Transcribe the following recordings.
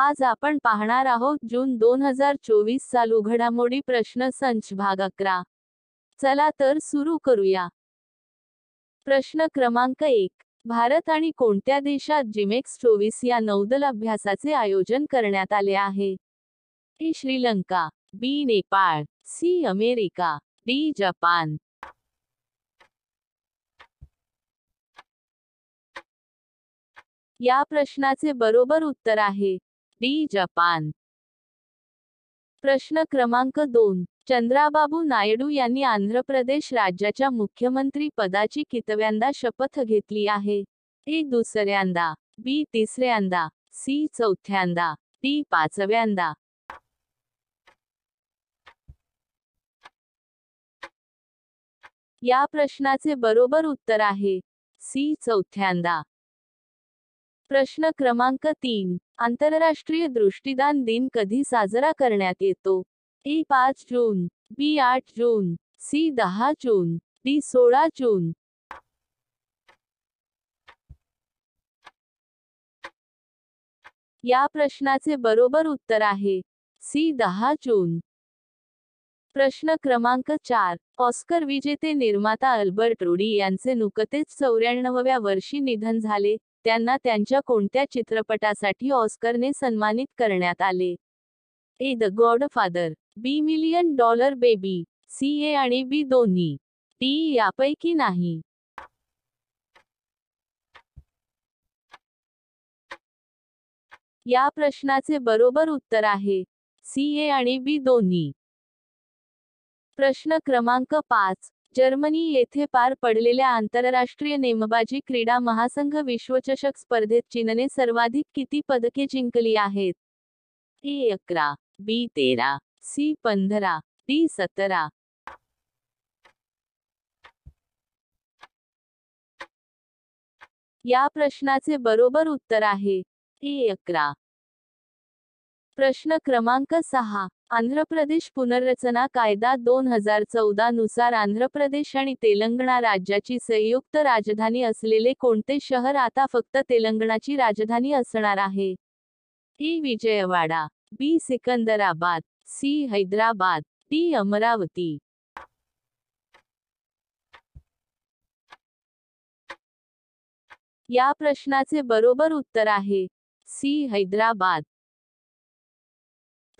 आज आपण पाहणार आहोत जून 2024 चालू घडामोडी प्रश्न संच भाग 11. चला तर सुरू करूया. प्रश्न क्रमांक 1. भारत आणि कोणत्या देशात जिमेक्स 24 या नौदल अभ्यासाचे आयोजन करण्यात आले आहे? A. Sri Lanka, B. Nepal, C. America, D. Japan. या प्रश्नाचे बरोबर उत्तर आहे डी. जपान. प्रश्न क्रमांक 2. चंद्राबाबू नायडू यांनी आंध्र प्रदेश राज्याच्या मुख्यमंत्री पदाची कितव्यांदा शपथ घेतली आहे? ए. दुसऱ्यांदा, बी. तिसऱ्यांदा, सी. चौथ्यांदा, डी. पाचव्यांदा. या प्रश्नाचे बरोबर उत्तर आहे सी. चौथ्यांदा. प्रश्न क्रमांक 3. आंतरराष्ट्रीय दृष्टिदान दिन कधी साजरा करण्यात येतो? ए. 5 जून, बी. 8 जून, सी. 10 जून, डी. 16 जून. या प्रश्नाचे बरोबर उत्तर आहे सी. 10 जून. प्रश्न क्रमांक 4. ऑस्कर विजेते निर्माता अल्बर्ट रुडी यांचे नुकतेच 94व्या वर्षी निधन झाले. त्यांना त्यांच्या कोणत्या चित्रपटासाठी ऑस्करने सन्मानित करण्यात आले? A. The Godfather, B. Million Dollar Baby, C. A आणि बी दोन्ही, डी. यापैकी नाही. या प्रश्नाचे बरोबर उत्तर आहे सी. ए आणि बी दोन्ही. प्रश्न क्रमांक 5. जर्मनी येथे पार पडलेल्या आंतरराष्ट्रीय नेमबाजी क्रीडा महासंघ विश्वचषक स्पर्धेत चीनने सर्वाधिक किती पदके जिंकली आहेत? ए. 11, बी. 13, सी. 15, डी. 17. या प्रश्नाचे बरोबर उत्तर आहे ए. 11. प्रश्न क्रमांक 6. आंध्र प्रदेश पुनर्रचना कायदा 2014 नुसार आंध्र प्रदेश आणि तेलंगणा राज्याची संयुक्त राजधानी असलेले कोणते शहर आता फक्त तेलंगणाची राजधानी असणार आहे? ए. विजयवाडा, बी. सिकंदराबाद, सी. हैदराबाद, डी. अमरावती. या प्रश्नाचे बरोबर उत्तर आहे सी. हैदराबाद.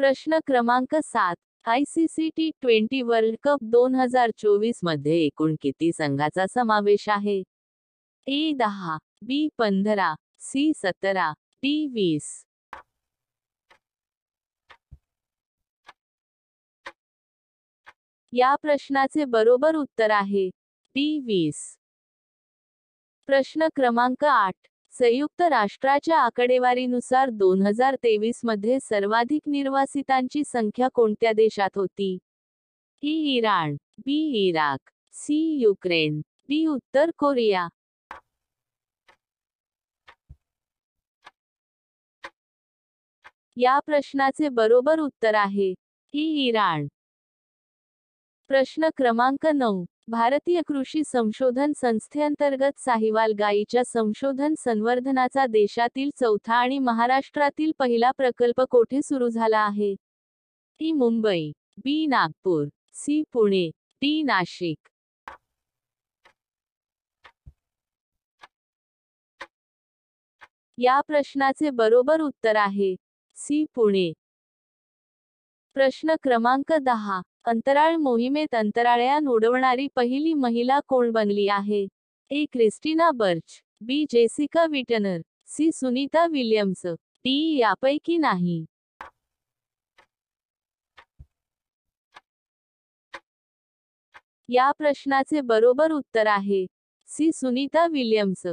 प्रश्न क्रमांक 7. ICC T20 वर्ल्ड कप 2024 मध्ये एकूण किती संघाचा समावेश आहे? ए. 10, बी. 15, सी. 17, डी. 20. या प्रश्नाचे बरोबर उत्तर आहे डी. 20. प्रश्न क्रमांक 8. संयुक्त राष्ट्राच्या आकडेवारीनुसार 2023 मध्ये सर्वाधिक निर्वासितांची संख्या कोणत्या देशात होती? A. Iran, B. Iraq, C. Ukraine, D. उत्तर कोरिया. या प्रश्नाचे बरोबर उत्तर आहे ए. इराण. प्रश्न क्रमांक 9. भारतीय कृषी संशोधन संस्थेअंतर्गत साहिवाल गायीच्या संशोधन संवर्धनाचा देशातील चौथा आणि महाराष्ट्रातील पहिला प्रकल्प कोठे सुरू झाला आहे? ए. मुंबई, बी. नागपूर, सी. पुणे, डी. नाशिक. या प्रश्नाचे बरोबर उत्तर आहे सी. पुणे. प्रश्न क्रमांक 10. अंतराळ मोहिमेत अंतराळयान उडवणारी पहिली महिला कोण बनली आहे? A. Christina Birch, B. Jessica Wittner, C. Sunita Williams, D. यापैकी नाही. या प्रश्नाचे बरोबर उत्तर आहे सी. सुनीता विल्यम्स.